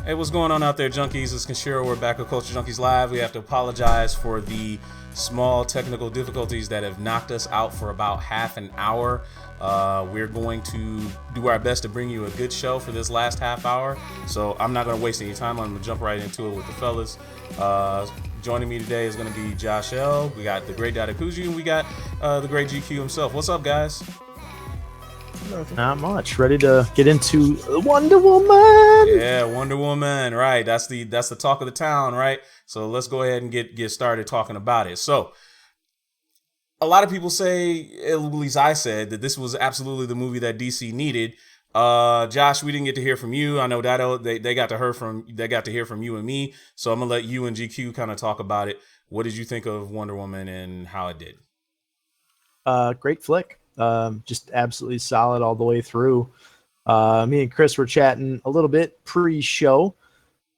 Hey, what's going on out there, Junkies? It's Kenshiro. We're back with Culture Junkies Live. We have to apologize for the small technical difficulties that have knocked us out for about half an hour. We're going to do our best to bring you a good show for this last half hour. So I'm not going to waste any time. I'm going to jump right into it with the fellas. Joining me today is going to be Josh L. We got the great Dadakuji, and we got the great GQ himself. What's up, guys? Not much. Ready to get into Wonder Woman. Yeah, Wonder Woman. Right. That's the talk of the town, right? So let's go ahead and get started talking about it. So a lot of people say, at least I said, that this was absolutely the movie that DC needed. Josh, we didn't get to hear from you. I know that they got to hear from you and me. So I'm gonna let you and GQ kind of talk about it. What did you think of Wonder Woman and how it did? Great flick. Just absolutely solid all the way through. Me and Chris were chatting a little bit pre-show,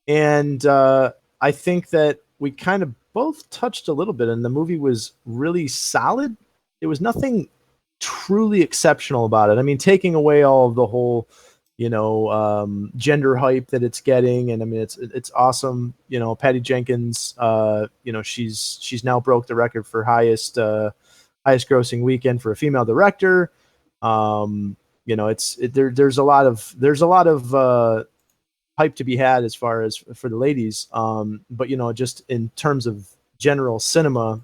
and I think that we kind of both touched a little bit, and the movie was really solid. There was nothing truly exceptional about it. I mean, taking away all of the whole, gender hype that it's getting, and I mean, it's awesome. Patty Jenkins, she's now broke the record for highest grossing weekend for a female director. There's a lot of hype to be had as far as for the ladies. But just in terms of general cinema,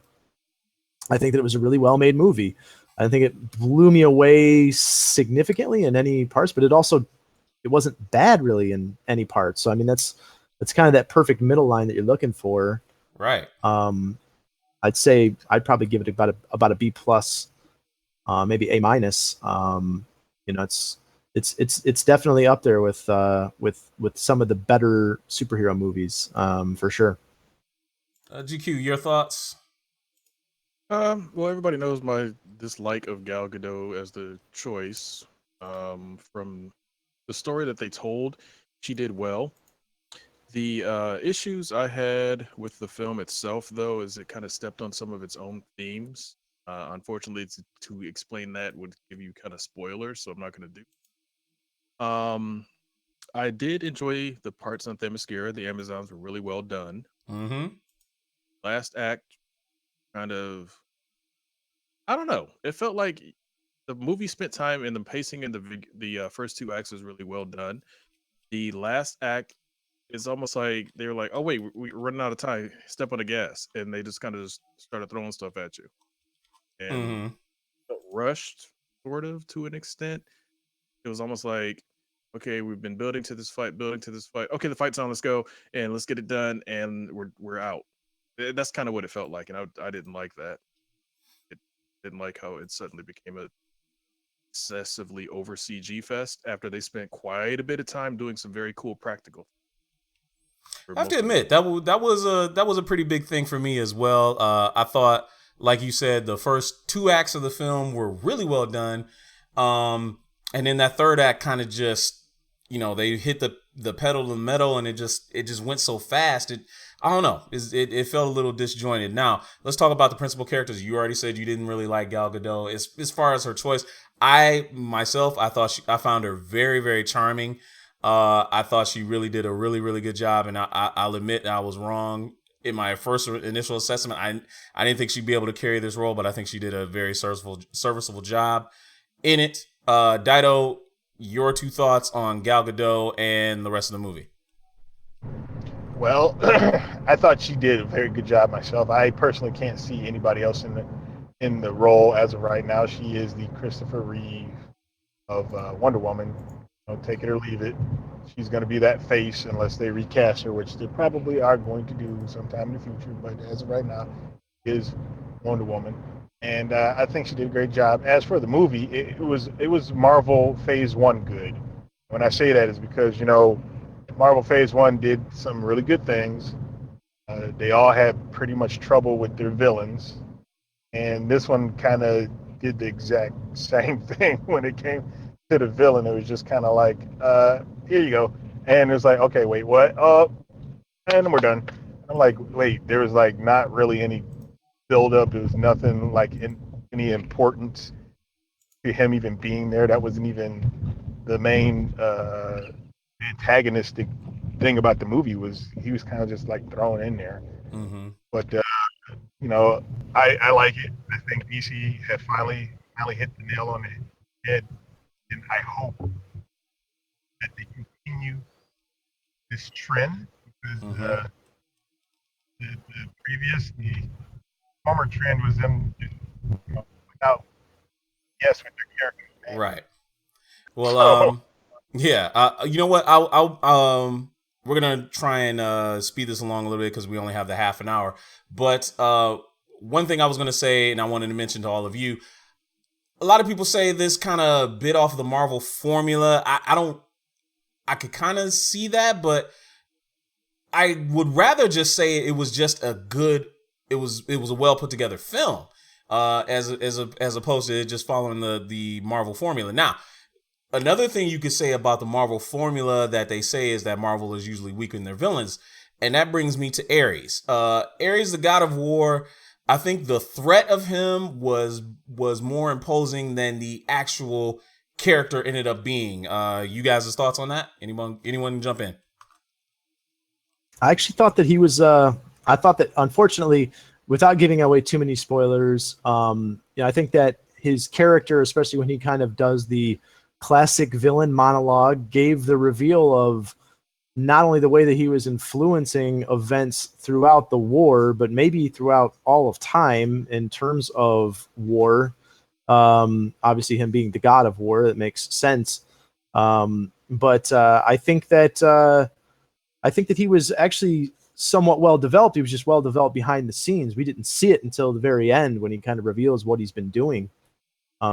I think that it was a really well made movie. I think it blew me away significantly in any parts, but it wasn't bad really in any parts. So I mean, that's kind of that perfect middle line that you're looking for. Right. I'd say I'd probably give it about a B plus, maybe A minus. It's definitely up there with some of the better superhero movies, for sure. GQ, your thoughts? Well, everybody knows my dislike of Gal Gadot as the choice. From the story that they told, she did well. The issues I had with the film itself, though, is it kind of stepped on some of its own themes. Unfortunately, to explain that would give you kind of spoilers, so I'm not going to do. I did enjoy the parts on Themyscira. The Amazons were really well done. Mm-hmm. Last act, kind of, I don't know. It felt like the movie spent time, and the pacing in the first two acts was really well done. The last act, it's almost like they were like, "Oh wait, we're running out of time. Step on the gas," and they just kind of started throwing stuff at you, and felt rushed, sort of to an extent. It was almost like, "Okay, we've been building to this fight. Okay, the fight's on. Let's go and let's get it done, and we're out." That's kind of what it felt like, and I didn't like that. It didn't like how it suddenly became a excessively over CG fest after they spent quite a bit of time doing some very cool practical. I have to admit that was a pretty big thing for me as well. I thought, like you said, the first two acts of the film were really well done, and then that third act kind of just, they hit the pedal to the metal, and it just went so fast. I don't know. It felt a little disjointed. Now let's talk about the principal characters. You already said you didn't really like Gal Gadot. As far as her choice, I found her very, very charming. I thought she really did a really, really good job, and I'll admit I was wrong in my first initial assessment. I didn't think she'd be able to carry this role, but I think she did a very serviceable job in it. Dido, your two thoughts on Gal Gadot and the rest of the movie? Well, I thought she did a very good job myself. I personally can't see anybody else in in the role as of right now. She is the Christopher Reeve of Wonder Woman. Take it or leave it. She's going to be that face unless they recast her, which they probably are going to do sometime in the future. But as of right now, is Wonder Woman, and I think she did a great job. As for the movie, it was Marvel Phase One good. When I say that is because Marvel Phase One did some really good things. They all had pretty much trouble with their villains, and this one kind of did the exact same thing when it came to the villain. It was just kind of like, here you go, and it was like, okay, wait, what? Oh, and then we're done. I'm like, wait, there was like not really any build up. There was nothing like any importance to him even being there. That wasn't even the main antagonistic thing about the movie. Was he was kind of just like thrown in there. Mm-hmm. But I like it. I think DC have finally hit the nail on the head, and I hope that they continue this trend because Mm-hmm. the former trend was them without with their characters. Right. Well, So yeah. You know what? We're gonna try and speed this along a little bit because we only have the half an hour. But one thing I was gonna say, and I wanted to mention to all of you, a lot of people say this kind of bit off the Marvel formula. I don't. I could kind of see that, but I would rather just say it was just a good. It was a well put together film, as opposed to it just following the Marvel formula. Now, another thing you could say about the Marvel formula that they say is that Marvel is usually weaker in their villains, and that brings me to Ares. Ares, the god of war. I think the threat of him was more imposing than the actual character ended up being. You guys' thoughts on that? Anyone jump in? I actually thought that he was. I thought that, unfortunately, without giving away too many spoilers, I think that his character, especially when he kind of does the classic villain monologue, gave the reveal of not only the way that he was influencing events throughout the war, but maybe throughout all of time in terms of war. Obviously, him being the god of war, that makes sense. But I think that he was actually somewhat well developed. He was just well developed behind the scenes. We didn't see it until the very end when he kind of reveals what he's been doing.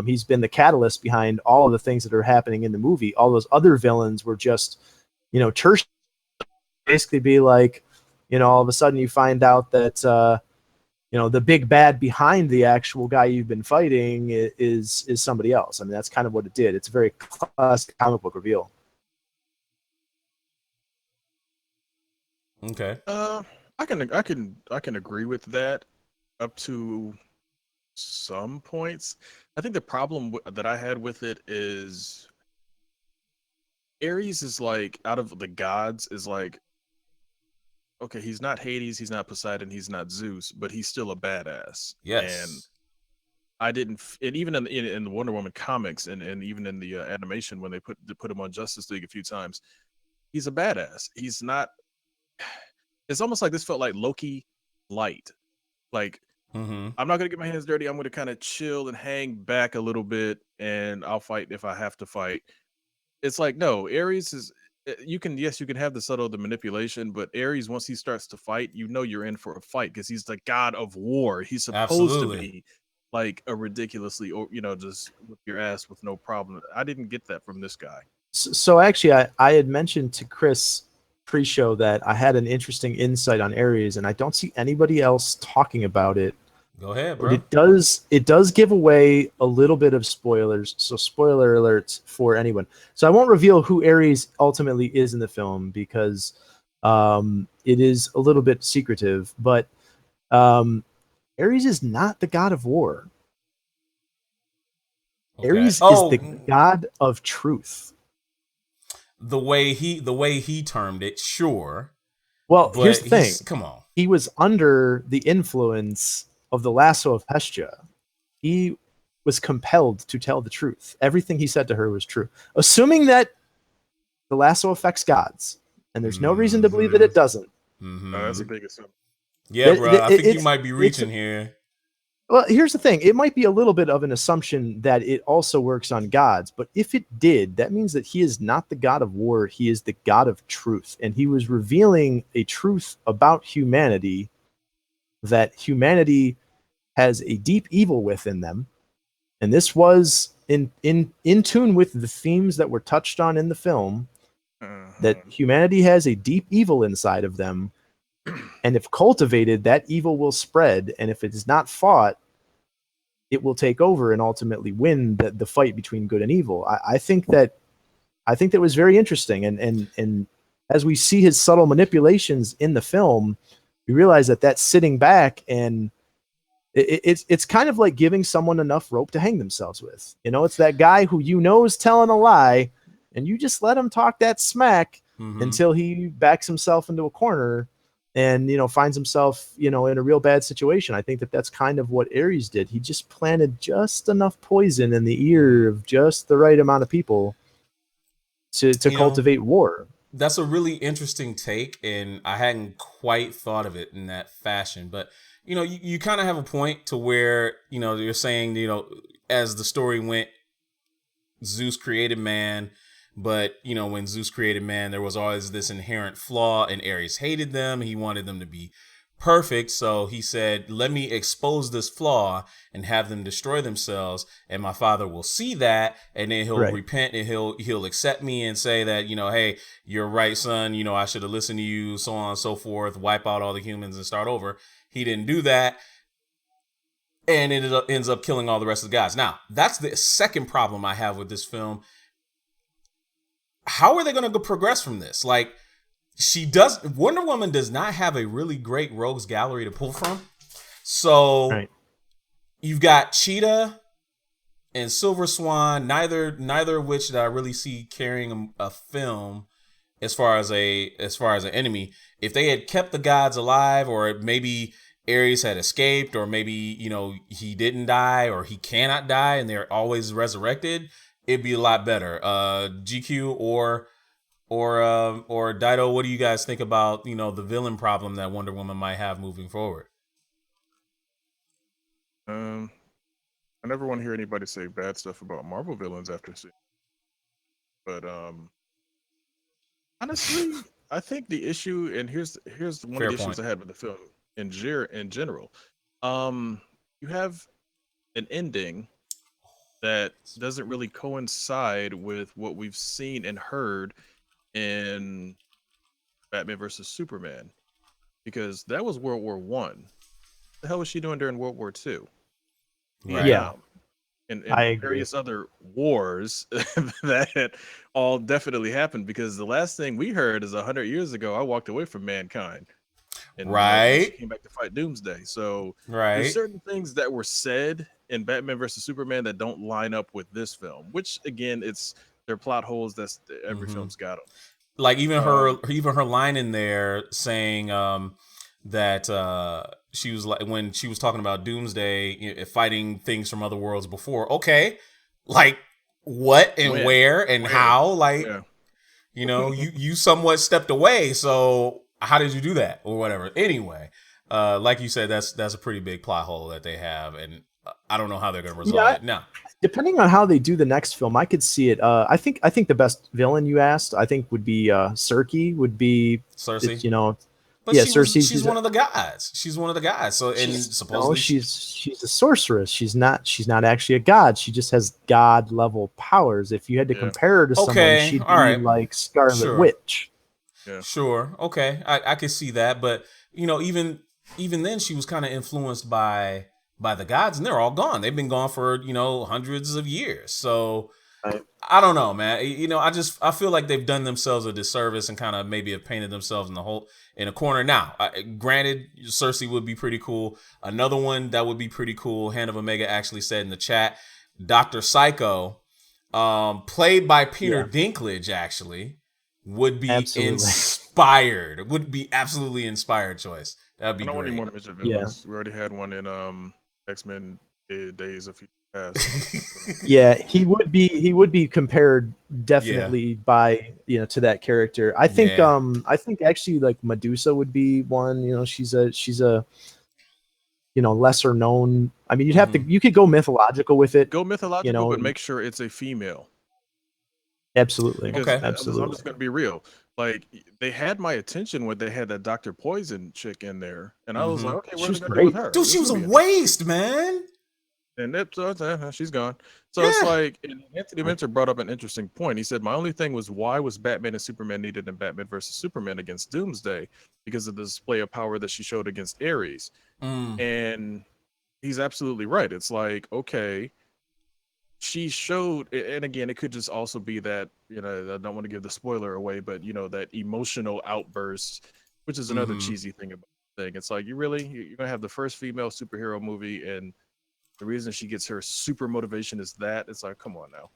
He's been the catalyst behind all of the things that are happening in the movie. All those other villains were just, tertiary. Basically, be like, all of a sudden you find out that the big bad behind the actual guy you've been fighting is somebody else. I mean, that's kind of what it did. It's a very classic comic book reveal. Okay. I can agree with that up to some points. I think the problem that I had with it is Ares is like, out of the gods, is like, okay, he's not Hades, he's not Poseidon, he's not Zeus, but he's still a badass. Yes. And I didn't, and even in the Wonder Woman comics and even in the animation when they put him on Justice League a few times, he's a badass. He's not. It's almost like this felt like Loki light. Like, Mm-hmm. I'm not gonna get my hands dirty. I'm gonna kind of chill and hang back a little bit, and I'll fight if I have to fight. It's like, no, Ares is. You can have the manipulation, but Ares, once he starts to fight, you're in for a fight because he's the god of war. He's supposed to be like a ridiculously, or just whip your ass with no problem. I didn't get that from this guy. So actually, I had mentioned to Chris pre-show that I had an interesting insight on Ares, and I don't see anybody else talking about it. Go ahead, bro. It does give away a little bit of spoilers, so spoiler alerts for anyone. So I won't reveal who Ares ultimately is in the film because it is a little bit secretive. But Ares is not the god of war. Okay. Ares is the god of truth. The way he termed it, sure. Well, here's the thing. Come on. He was under the influence of the lasso of Hestia. He was compelled to tell the truth. Everything he said to her was true. Assuming that the lasso affects gods, and there's no reason to believe that it doesn't. That's a big assumption. Yeah, bro. I think you might be reaching here. Well, here's the thing. It might be a little bit of an assumption that it also works on gods, but if it did, that means that he is not the god of war. He is the god of truth. And he was revealing a truth about humanity, that humanity has a deep evil within them. And this was in tune with the themes that were touched on in the film, that humanity has a deep evil inside of them. And if cultivated, that evil will spread. And if it is not fought, it will take over and ultimately win the fight between good and evil. I think that was very interesting. And as we see his subtle manipulations in the film, we realize that that's sitting back, and it's kind of like giving someone enough rope to hang themselves with. You know, it's that guy who is telling a lie, and you just let him talk that smack until he backs himself into a corner and, finds himself, in a real bad situation. I think that that's kind of what Ares did. He just planted just enough poison in the ear of just the right amount of people to cultivate war. That's a really interesting take, and I hadn't quite thought of it in that fashion. But, you kind of have a point to where, you're saying, as the story went, Zeus created man. But, when Zeus created man, there was always this inherent flaw, and Ares hated them. He wanted them to be perfect. So he said, let me expose this flaw and have them destroy themselves. And my father will see that, and then he'll repent, and he'll accept me and say that, hey, you're right, son. I should have listened to you, so on and so forth, wipe out all the humans and start over. He didn't do that. And it ends up killing all the rest of the guys. Now, that's the second problem I have with this film. How are they going to progress from this? Like, Wonder Woman does not have a really great rogues gallery to pull from. So you've got Cheetah and Silver Swan, neither of which that I really see carrying a film as far as an enemy. If they had kept the gods alive, or maybe Ares had escaped, or maybe, he didn't die, or he cannot die and they're always resurrected, it'd be a lot better. GQ or Dido, what do you guys think about, the villain problem that Wonder Woman might have moving forward? I never want to hear anybody say bad stuff about Marvel villains after seeing. But honestly, I think the issue, and here's one of the issues I had with the film in general. You have an ending that doesn't really coincide with what we've seen and heard in Batman versus Superman, because that was World War One. What the hell was she doing during World War Two? Yeah. And various other wars that all definitely happened, because the last thing we heard is 100 years ago, I walked away from mankind. And she came back to fight Doomsday. So there's certain things that were said in Batman versus Superman that don't line up with this film, which again, it's their plot holes. That's every film's got them. Like even her line in there saying that she was like, when she was talking about Doomsday fighting things from other worlds before. Okay, like what and where and how? Like you somewhat stepped away. So how did you do that or whatever? Anyway, like you said, that's a pretty big plot hole that they have, and I don't know how they're going to resolve it now. Depending on how they do the next film, I could see it. I think the best villain you asked, I think, would be Serki. Would be Cersei. But Cersei. She's one of the guys. She's one of the guys. So supposedly she's a sorceress. She's not actually a god. She just has god level powers. If you had to compare her to someone, she'd be like Scarlet Witch. Yeah. Sure. Okay. I could see that. But, even then she was kind of influenced by the gods, and they're all gone. They've been gone for, hundreds of years. So I don't know, man. I feel like they've done themselves a disservice and kind of maybe have painted themselves in a corner. Now, granted, Cersei would be pretty cool. Another one that would be pretty cool, Hand of Omega actually said in the chat, Dr. Psycho, played by Peter Dinklage, actually, would be inspired. Would be absolutely inspired choice. That'd be great. I don't want any more villains. We already had one in X-Men Days of Future Past. Yeah, he would be compared definitely by to that character. I think actually like Medusa would be one. She's a lesser known. I mean, you could go mythological with it. Go mythological, but make sure it's a female. Absolutely. Because absolutely. I'm just gonna be real. Like, they had my attention when they had that Dr. Poison chick in there, and I was like, okay, what are they gonna do with her? Dude, she was a waste, man. And she's gone. So it's like, and Anthony Minter brought up an interesting point. He said, my only thing was, why was Batman and Superman needed in Batman versus Superman against Doomsday? Because of the display of power that she showed against Ares. And he's absolutely right. It's like, okay, she showed, and again, it could just also be that, I don't want to give the spoiler away, but that emotional outburst, which is another cheesy thing about the thing. It's like, you're gonna have the first female superhero movie, and the reason she gets her super motivation is that. It's like, come on now.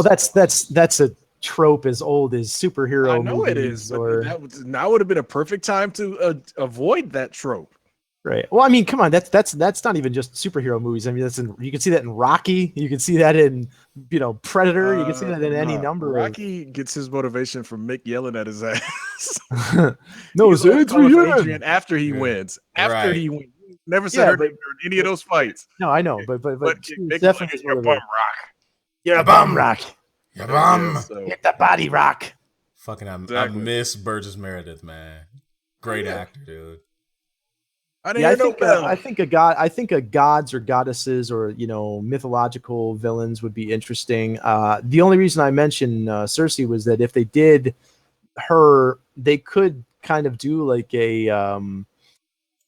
That's a trope as old as superhero. I know it is, but now would have been a perfect time to avoid that trope. Right. Well, I mean, come on. That's not even just superhero movies. I mean, you can see that in Rocky. You can see that in Predator. You can see that in any number. Rocky gets his motivation from Mick yelling at his ass. No, it's Adrian after he wins. After he wins. Never said her name during any of those fights. No, I know, but definitely you're a bum rock. You're a bum rock. You're a bum. Hit the body rock. Fucking, I miss Burgess Meredith, man. Great actor, dude. I think a gods or goddesses or mythological villains would be interesting. The only reason I mentioned Cersei was that if they did her, they could kind of do like a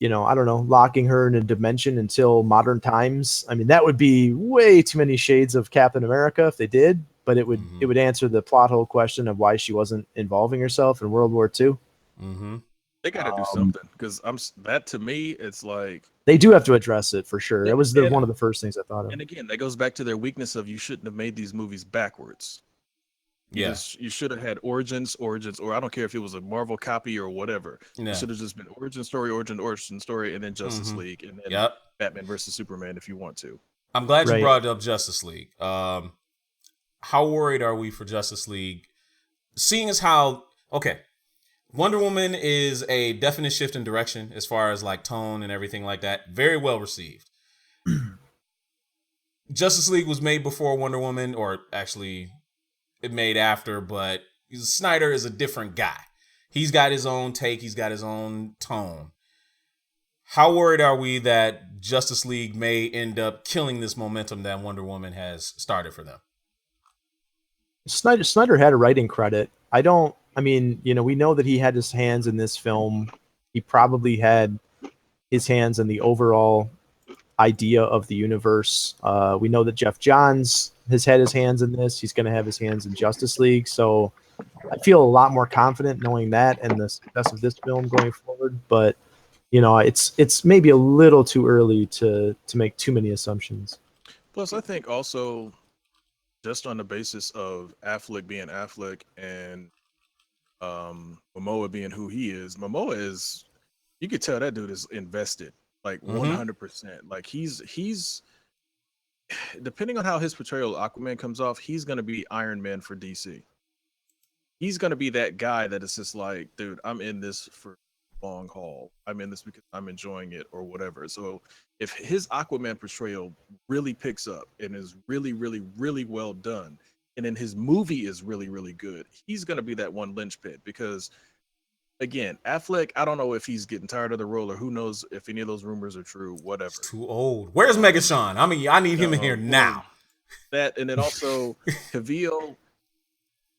I don't know, locking her in a dimension until modern times. I mean, that would be way too many shades of Captain America if they did, but it would answer the plot hole question of why she wasn't involving herself in World War II. They got to do something, because that to me, it's like they do have to address it for sure. That was one of the first things I thought of. And again, that goes back to their weakness of, you shouldn't have made these movies backwards. Yes, you should have had origins, or I don't care if it was a Marvel copy or whatever. It should have just been origin story, and then Justice League, and then Batman versus Superman if you want to. I'm glad you brought up Justice League. How worried are we for Justice League? Seeing as how, Wonder Woman is a definite shift in direction as far as like tone and everything like that. Very well received. Justice League was made before Wonder Woman, or actually it made after, but Snyder is a different guy. He's got his own take. He's got his own tone. How worried are we that Justice League may end up killing this momentum that Wonder Woman has started for them? Snyder had a writing credit. We know that he had his hands in this film. He probably had his hands in the overall idea of the universe. We know that Jeff Johns has had his hands in this. He's going to have his hands in Justice League. So I feel a lot more confident knowing that and the success of this film going forward. But it's maybe a little too early to make too many assumptions. Plus, I think also, just on the basis of Affleck being Affleck and Momoa being who he is, you could tell that dude is invested, like 100%. Like he's depending on how his portrayal of Aquaman comes off, he's gonna be Iron Man for DC. He's gonna be that guy that is just like, dude, I'm in this for long haul. I'm in this because I'm enjoying it or whatever. So if his Aquaman portrayal really picks up and is really, really, really well done, and then his movie is really, really good, he's going to be that one linchpin. Because again, Affleck, I don't know if he's getting tired of the role, or who knows if any of those rumors are true, whatever. He's too old. Where's Megatron? I mean, I need him in here now. That, and then also Cavill,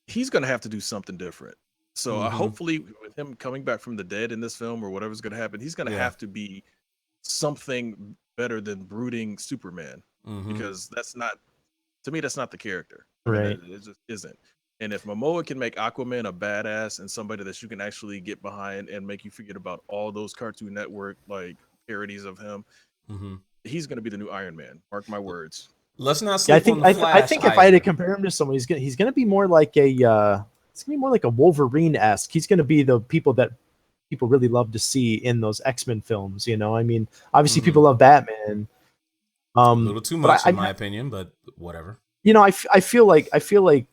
he's going to have to do something different. So hopefully with him coming back from the dead in this film or whatever's going to happen, he's going to have to be something better than brooding Superman, because that's not the character. Right. It just isn't. And if Momoa can make Aquaman a badass and somebody that you can actually get behind and make you forget about all those Cartoon Network like parodies of him, he's going to be the new Iron Man. Mark my words. Let's not sleep on the Flash. I think if I had to compare him to someone, he's going to be more like a Wolverine-esque. He's going to be the people that people really love to see in those X-Men films. I mean, obviously people love Batman. A little too much in my opinion, but whatever. I feel like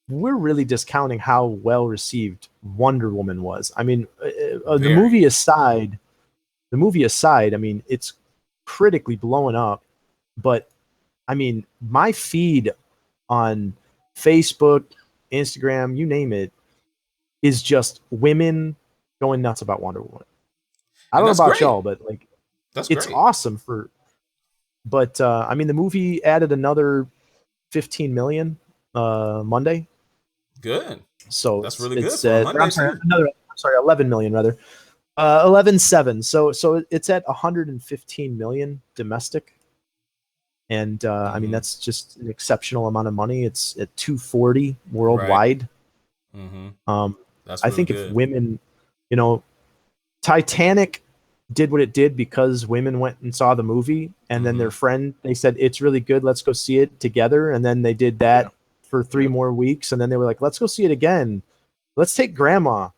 we're really discounting how well received Wonder Woman was. I mean, the movie aside, the movie aside, I mean, it's critically blowing up. But I mean, my feed on Facebook, Instagram, you name it, is just women going nuts about Wonder Woman. I don't know about y'all, but like, it's awesome but I mean, the movie added another 15 million Monday. Good. So that's really good for Monday. I'm sorry, 11 million rather. 11.7. So it's at 115 million domestic. And I mean, that's just an exceptional amount of money. It's at 240 worldwide. Right. Mm-hmm. I think good. If women, you know, Titanic did what it did because women went and saw the movie, and then their friend, they said, it's really good, let's go see it together. And then they did that for 3 more weeks. And then they were like, let's go see it again. Let's take grandma.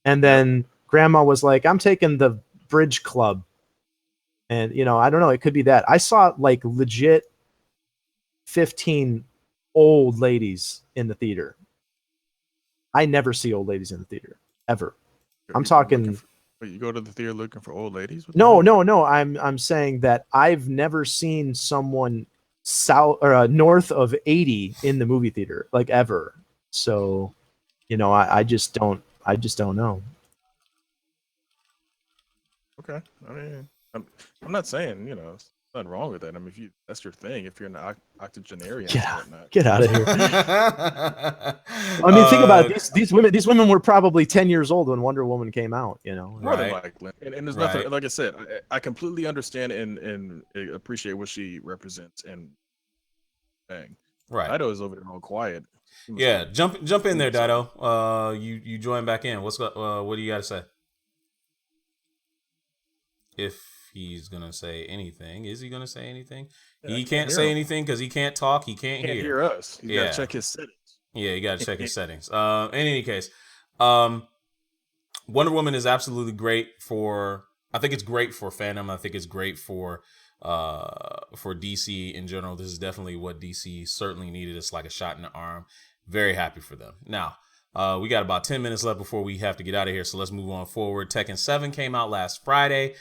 And then grandma was like, I'm taking the bridge club. And, you know, I don't know, it could be that. I saw like legit 15 old ladies in the theater. I never see old ladies in the theater, ever. I'm talking... But you go to the theater looking for old ladies? No. I'm saying that I've never seen someone south or north of 80 in the movie theater, like, ever. So, you know, I just don't know. Okay. I mean, I'm not saying, you know, there's nothing wrong with that. I mean, if that's your thing, if you're an octogenarian, get out of here. I mean, think about it. These women were probably 10 years old when Wonder Woman came out, you know. More than likely. And there's nothing, like I said, I completely understand and appreciate what she represents and bang. Right. Dido is over there all quiet. Yeah, jump in there, Dido. You join back in. What do you got to say? If he's gonna say anything, is he gonna say anything? He can't say anything because he can't talk. He can't hear us. He's gotta check his settings. Yeah, you gotta check his settings. In any case, Wonder Woman is absolutely great for. I think it's great for fandom. I think it's great for DC in general. This is definitely what DC certainly needed. It's like a shot in the arm. Very happy for them. Now, we got about 10 minutes left before we have to get out of here. So let's move on forward. Tekken 7 came out last Friday.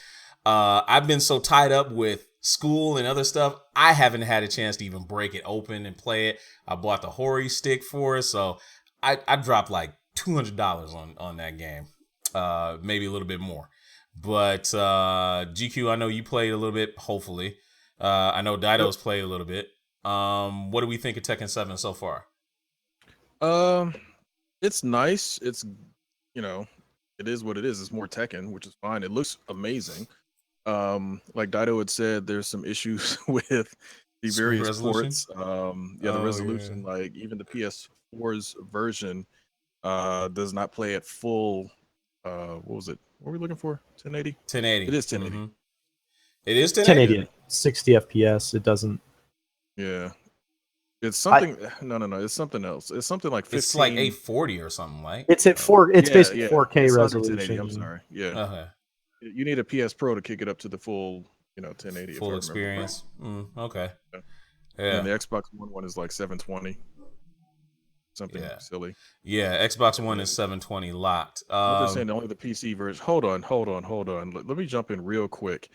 I've been so tied up with school and other stuff, I haven't had a chance to even break it open and play it. I bought the Hori stick for it, so I dropped like $200 on that game, maybe a little bit more. But GQ, I know you played a little bit. Hopefully, I know Dido's played a little bit. What do we think of Tekken 7 so far? It's nice. It's, you know, it is what it is. It's more Tekken, which is fine. It looks amazing. Like Dido had said, there's some issues with the various ports. The resolution, like even the PS4's version, does not play at full. What was it? What were we looking for? 1080. 1080. It is 1080. Mm-hmm. It is 1080. 1080. 60 FPS. It doesn't. Yeah. It's something. No. It's something else. It's something like 15. It's like 840 or something, like. It's at 4. It's basically 4K it's resolution. I'm sorry. Yeah. Okay. You need a PS Pro to kick it up to the full, 1080. Full experience. Okay. Yeah. And the Xbox One is like 720. Something silly. Yeah, Xbox One is 720 locked. They're saying only the PC version. Hold on. Let me jump in real quick.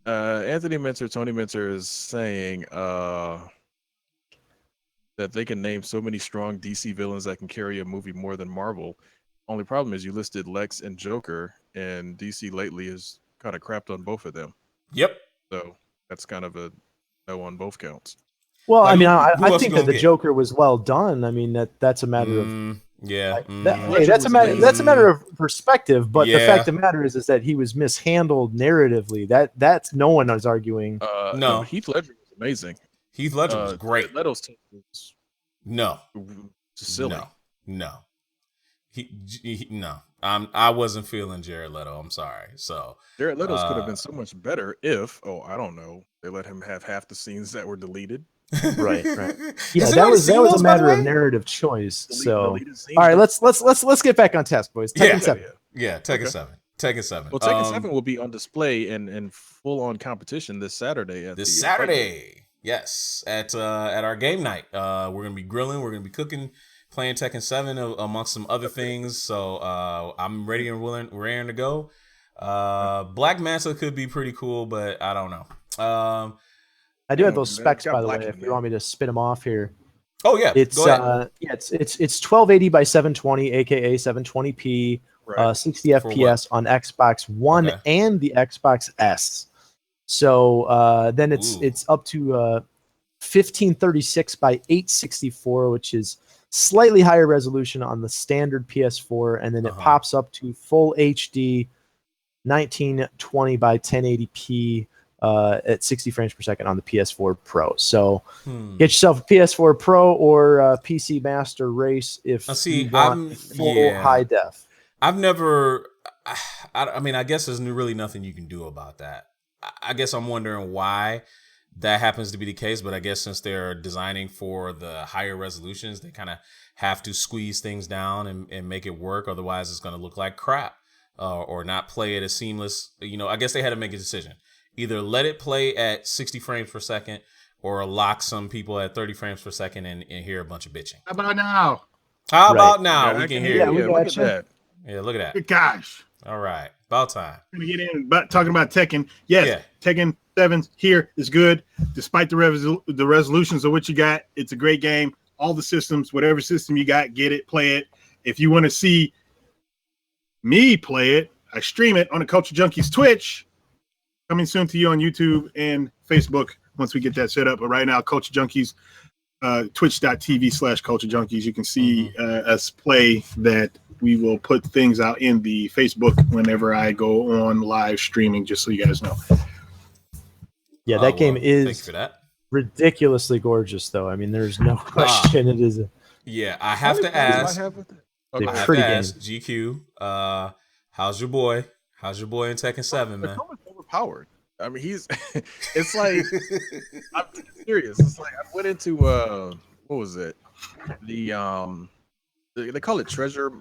Anthony Minter, Tony Minter is saying that they can name so many strong DC villains that can carry a movie more than Marvel. Only problem is you listed Lex and Joker, and DC lately has kind of crapped on both of them. Yep. So that's kind of a no on both counts. Well, I mean, I think that the Joker was well done. I mean, that's a matter of that's a matter of perspective. But the fact of the matter is that he was mishandled narratively. That's no one is arguing. No, Heath Ledger was amazing. Heath Ledger was great. Leto's team was silly. No. I wasn't feeling Jared Leto. I'm sorry. So Jared Leto's could have been so much better if, I don't know, they let him have half the scenes that were deleted. Right. Yeah, that was a matter of narrative choice. So, all right, let's get back on task, boys. Tekken 7. Yeah, Tekken 7. Tekken 7. Well, Tekken 7 will be on display and full on competition this Saturday. Yes, at our game night. We're gonna be grilling. We're gonna be cooking, playing Tekken 7 amongst some other things. So I'm ready and willing, raring to go. Black Manta could be pretty cool, but I don't know. I do have those It's specs, got by the way, black in if you there. want me to spit them off here. Oh yeah, It's go ahead. it's 1280 by 720, aka 720p, Right. 60 For FPS on Xbox One Okay. and the Xbox S. So then Ooh. it's up to 1536 by 864, which is slightly higher resolution on the standard PS4, and then it pops up to full HD 1920 by 1080p at 60 frames per second on the PS4 Pro. So get yourself a PS4 Pro or PC Master Race if you want full high def. I've never. I mean, I guess there's really nothing you can do about that. I guess I'm wondering why that happens to be the case, but I guess since they're designing for the higher resolutions, they kind of have to squeeze things down and make it work. Otherwise, it's going to look like crap or not play it as seamless. I guess they had to make a decision. Either let it play at 60 frames per second or lock some people at 30 frames per second and hear a bunch of bitching. How about now? How about now? Yeah, we I can hear hear you. you. Yeah, look at that. Yeah, look at that. Good gosh. All right. About time. Gonna get in but talking about Tekken. Yes, Yeah. Tekken 7 here is good. Despite the resolutions of what you got, it's a great game. All the systems, whatever system you got, get it, play it. If you want to see me play it, I stream it on the Culture Junkies Twitch. Coming soon to you on YouTube and Facebook once we get that set up. But right now, Culture Junkies, twitch.tv/Culture Junkies. You can see us play that. We will put things out in the Facebook whenever I go on live streaming, just so you guys know. Yeah, that game thank you is for that. ridiculously gorgeous, though. I mean, there's no question. It is Yeah, I have to ask. I have pretty to ask GQ. How's your boy? How's your boy in Tekken 7, man? Overpowered. I mean, he's. It's like I'm serious. It's like I went into what was it? They call it treasure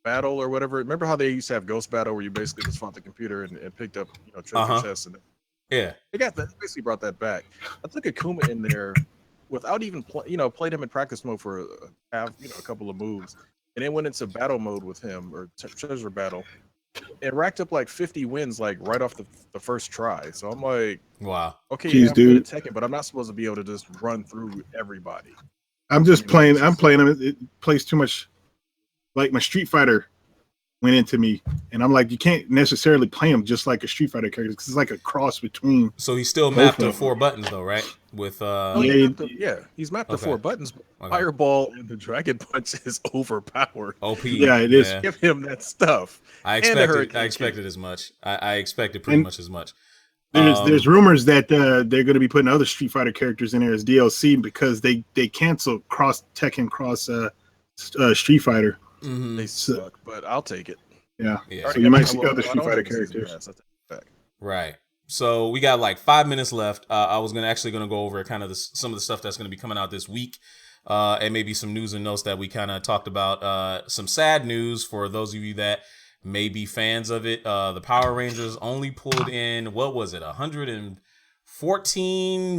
battle or whatever. Remember how they used to have ghost battle where you basically just fought the computer and picked up treasure chests and yeah, they basically brought that back. I took Akuma in there without even played him in practice mode for a couple of moves, and then went into battle mode with him or treasure battle. It racked up like 50 wins like right off the first try. So I'm like, wow, okay, Jeez, I'm dude. good at Tekken, but I'm not supposed to be able to just run through everybody. I'm just playing. I'm playing him. It plays too much. Like my Street Fighter went into me, and I'm like, you can't necessarily play him just like a Street Fighter character because it's like a cross between. So he's still mapped to 4 buttons though, right? With he's mapped to 4 buttons. But Fireball and the Dragon Punch is overpowered. OP. Yeah, it is. Give him that stuff. I expected as much. I expected pretty much as much. There's rumors that they're going to be putting other Street Fighter characters in there as DLC because they canceled cross Tekken cross Street Fighter. Mm-hmm. They suck, but I'll take it. Yeah. So you might see other Street Fighter characters. Right. So we got like 5 minutes left. I was gonna go over kind of some of the stuff that's going to be coming out this week, and maybe some news and notes that we kind of talked about. Some sad news for those of you that may be fans of it. The Power Rangers only pulled in, what was it, $114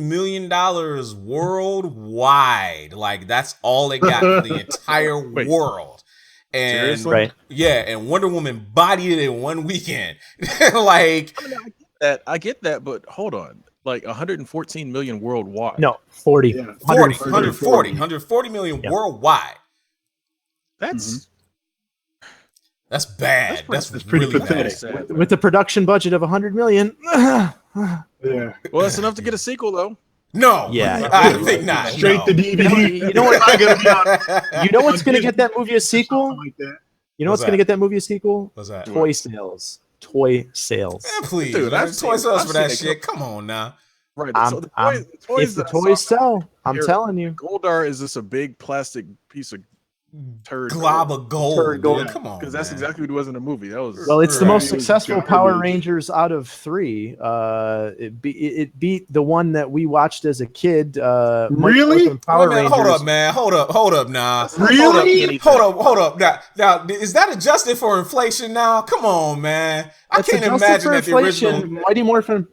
million worldwide. Like that's all it got for the entire world. And seriously? Yeah, and Wonder Woman bodied it in one weekend. Like I get that, but hold on. Like 114 million worldwide. No, 40. Yeah. 140 million worldwide. That's That's bad. That's pretty really pathetic. bad. With the production budget of 100 million. Yeah. well, that's enough to get a sequel though. No, Yeah. I think not. Straight to DVD. You know what? You know what's going to Disney get that movie a sequel? Something like that. You know what's What's going to that? get that movie a sequel? What's that? Toy sales. Toy sales. Yeah, please, Dude, man. I've Toy seen- sales I've for that seen shit. Come on now. Right. If the toys sell, I'm telling you. Goldar is just a big plastic piece of turd. Glob of gold. Turd gold. Dude. Come on, Because that's man. exactly what it was in the movie. That was Well, it's the Right. most successful Garbage. Power Rangers out of 3. It beat the one that we watched as a kid. Really? Power Wait a minute, Rangers. hold up, man. Hold up now. Really? Hold up. Now, is that adjusted for inflation now? Come on, man. I That's can't adjusted imagine for that the inflation. original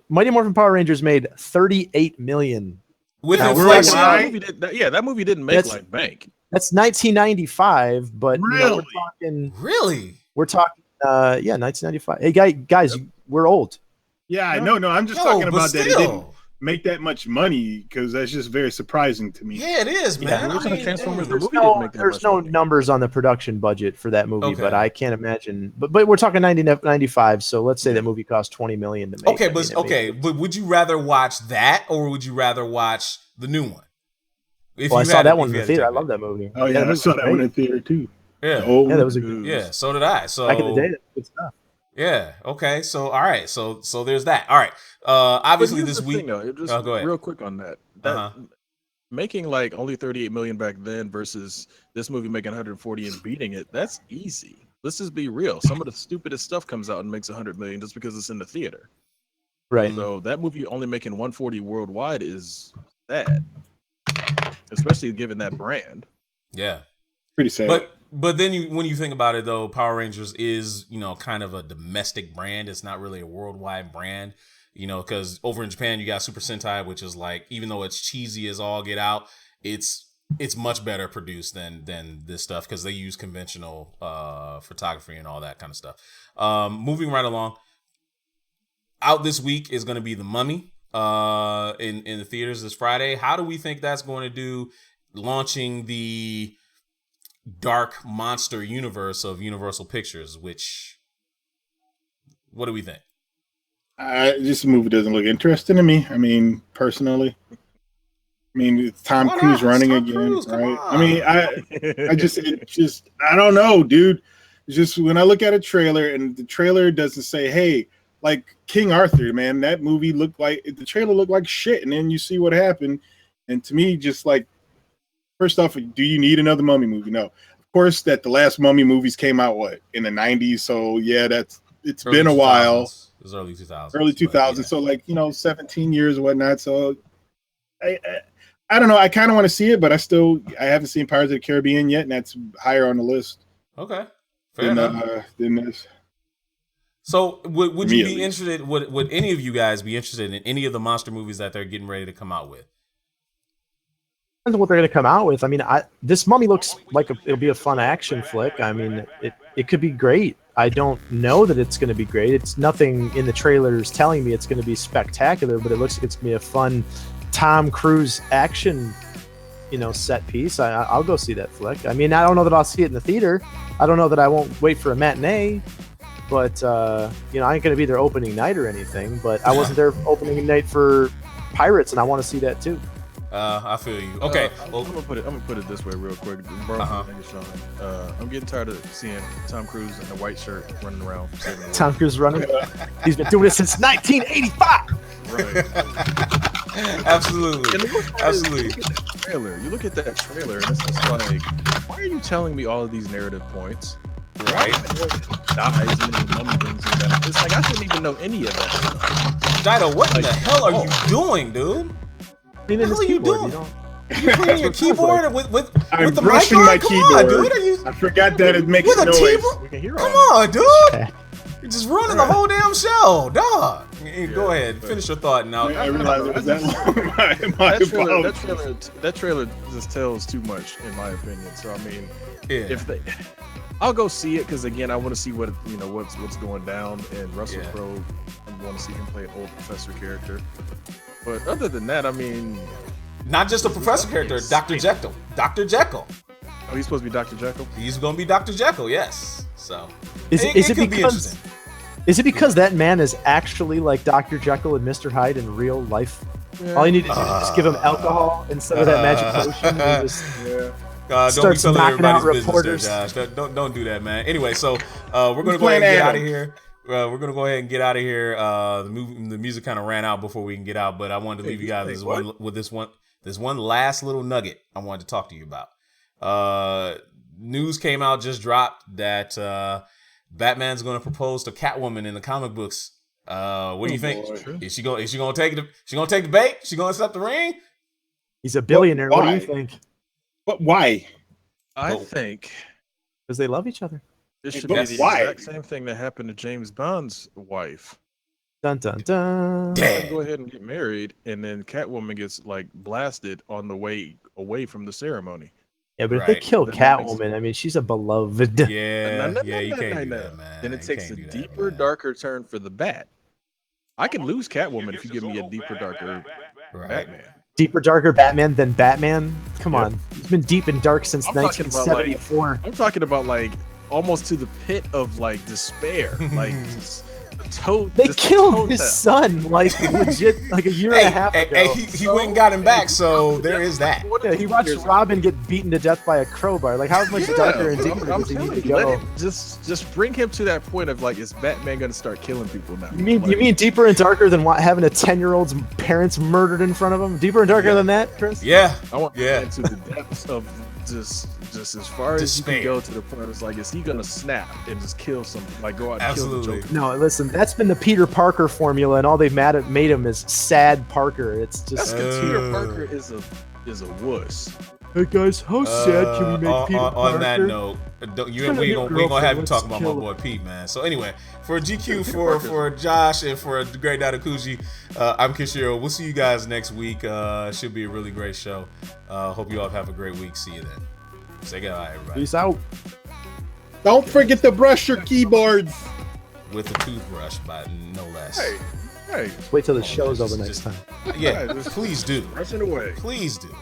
Mighty Morphin Power Rangers made 38 million. with Now, inflation. that movie didn't make That's- like bank. That's 1995, but Really? we're talking. Really? We're talking 1995. Hey, guys, we're old. Yeah, no, I'm just talking about that. It didn't make that much money because that's just very surprising to me. Yeah, it is, man. I mean, Transformers the There's movie didn't make that there's much no money. numbers on the production budget for that movie, Okay. but I can't imagine. But we're talking 95, so let's say that movie cost $20 million to make. Okay, but would you rather watch that or would you rather watch the new one? Well, I saw that one in the theater. I love that movie. Oh yeah, I saw that one in the theater too. Yeah, that was a good. Yeah, so did I. So back in the day, that's good stuff. Yeah. Okay. So all right. So there's that. All right. Obviously this week. Go ahead. Real quick on that. Making like only 38 million back then versus this movie making 140 and beating it. That's easy. Let's just be real. Some of the stupidest stuff comes out and makes 100 million just because it's in the theater. Right. So that movie only making 140 worldwide is sad, especially given that brand. Yeah. Pretty sad. But then when you think about it though, Power Rangers is, kind of a domestic brand. It's not really a worldwide brand, because over in Japan you got Super Sentai, which is like, even though it's cheesy as all get out, it's much better produced than this stuff because they use conventional photography and all that kind of stuff. Moving right along, out this week is going to be The Mummy in the theaters this Friday. How do we think that's going to do launching the dark monster universe of Universal Pictures, what do we think? This movie doesn't look interesting to me. I mean, personally. It's Tom Cruise running again, right? I mean, I don't know, dude. It's just when I look at a trailer and the trailer doesn't say, hey, like King Arthur, man, that movie the trailer looked like shit. And then you see what happened. And to me, just like, first off, do you need another Mummy movie? No. Of course, that the last Mummy movies came out, in the 90s? So, yeah, it's been a while. It was early 2000s. Early 2000s. Yeah. So, 17 years or whatnot. So, I don't know. I kind of want to see it, but I haven't seen Pirates of the Caribbean yet, and that's higher on the list. Okay. Fair enough. Than this. So, would you be interested, would any of you guys be interested in any of the monster movies that they're getting ready to come out with? Depends on what they're going to come out with. I mean, this Mummy looks like it'll be a fun action flick. I mean, it could be great. I don't know that it's going to be great. It's nothing in the trailers telling me it's going to be spectacular, but it looks like it's going to be a fun Tom Cruise action, set piece. I'll go see that flick. I mean, I don't know that I'll see it in the theater. I don't know that I won't wait for a matinee, but I ain't going to be there opening night or anything. But I wasn't there opening night for Pirates, and I want to see that too. I feel you. Okay, I'm gonna put it this way real quick. I'm getting tired of seeing Tom Cruise in a white shirt running around. Tom Cruise running. He's been doing this since 1985. Right. Absolutely. You look at that trailer, and it's just like, why are you telling me all of these narrative points? Right. Dies and that. It's like I didn't even know any of that. Dido, what in the hell are you doing, dude? What the hell are you doing? You cleaning your keyboard with I'm the brushing mic on? my Come keyboard. on, dude. I forgot that it makes with a noise. We can hear Come all on, dude. You're just ruining the whole damn show, dog. Go ahead, finish your thought now. I realized it was that long. That trailer just tells too much, in my opinion. So I mean, I'll go see it because again, I want to see what's going down. And Russell Crowe, I want to see him play an old professor character. But other than that, I mean, not just a professor character, Dr. Jekyll. Dr. Jekyll. Oh, he's supposed to be Dr. Jekyll? He's going to be Dr. Jekyll, yes. So, is it because that man is actually like Dr. Jekyll and Mr. Hyde in real life? Yeah. All you need to do is just give him alcohol instead of that magic potion. And just, don't be telling everybody's reporters. Business there, Josh. Don't do that, man. Anyway, so we're going to go ahead and get out of here. We're gonna go ahead and get out of here. The music kind of ran out before we can get out, but I wanted to leave you guys this one last little nugget I wanted to talk to you about. News came out, just dropped that Batman's gonna propose to Catwoman in the comic books. What do you think? Is she gonna take the bait? She gonna accept the ring? He's a billionaire. What do you think? But why? I think because they love each other. This should be the exact same thing that happened to James Bond's wife. Dun dun dun. Go ahead and get married, and then Catwoman gets like blasted on the way away from the ceremony. Yeah, but if they Right. kill Then that makes Catwoman, I mean, she's a beloved. Yeah, No, yeah, you can't do no. that, man. Then it You takes a can't do that, deeper, man. darker turn for the Bat. I can lose Catwoman if you give me a deeper, darker Right. Batman. Deeper, darker Batman than Batman? Come Yep. on. He's been deep and dark since I'm talking about, 1974. I'm talking about like almost to the pit of like despair, like just toad. They just killed toad his death. son, like, legit, like a year and a half ago. Hey, he went and got him back, so there is that. Yeah, he watched Robin get beaten to death by a crowbar. Like, how much darker and deeper does he need to let go? him just bring him to that point of like, is Batman gonna start killing people now? You Like, mean deeper and darker than having a 10-year-old's parents murdered in front of him? Deeper and darker than that, Chris? Yeah. I want Yeah. to get to the depths of just as far as you Despair. can go to the point. It's like, is he gonna snap and just kill something? Like go out and kill Absolutely. the Joker? No, listen, that's been the Peter Parker formula, and all they've made him is sad Parker. It's That's just, because Peter Parker is a wuss. hey guys, how sad can we make on, Peter on Parker? that note, we gonna have you talk about my boy Pete, man. So anyway, for GQ, for Josh, and for the great Dadakuji, I'm Kishiro. We'll see you guys next week. Should be a really great show. Hope you all have a great week. See you then. Say goodbye, everybody. Peace out. Don't forget to brush your keyboards. With a toothbrush, by no less. Hey, Wait till the show's over next time. Yeah, please do. rushing away. Please do.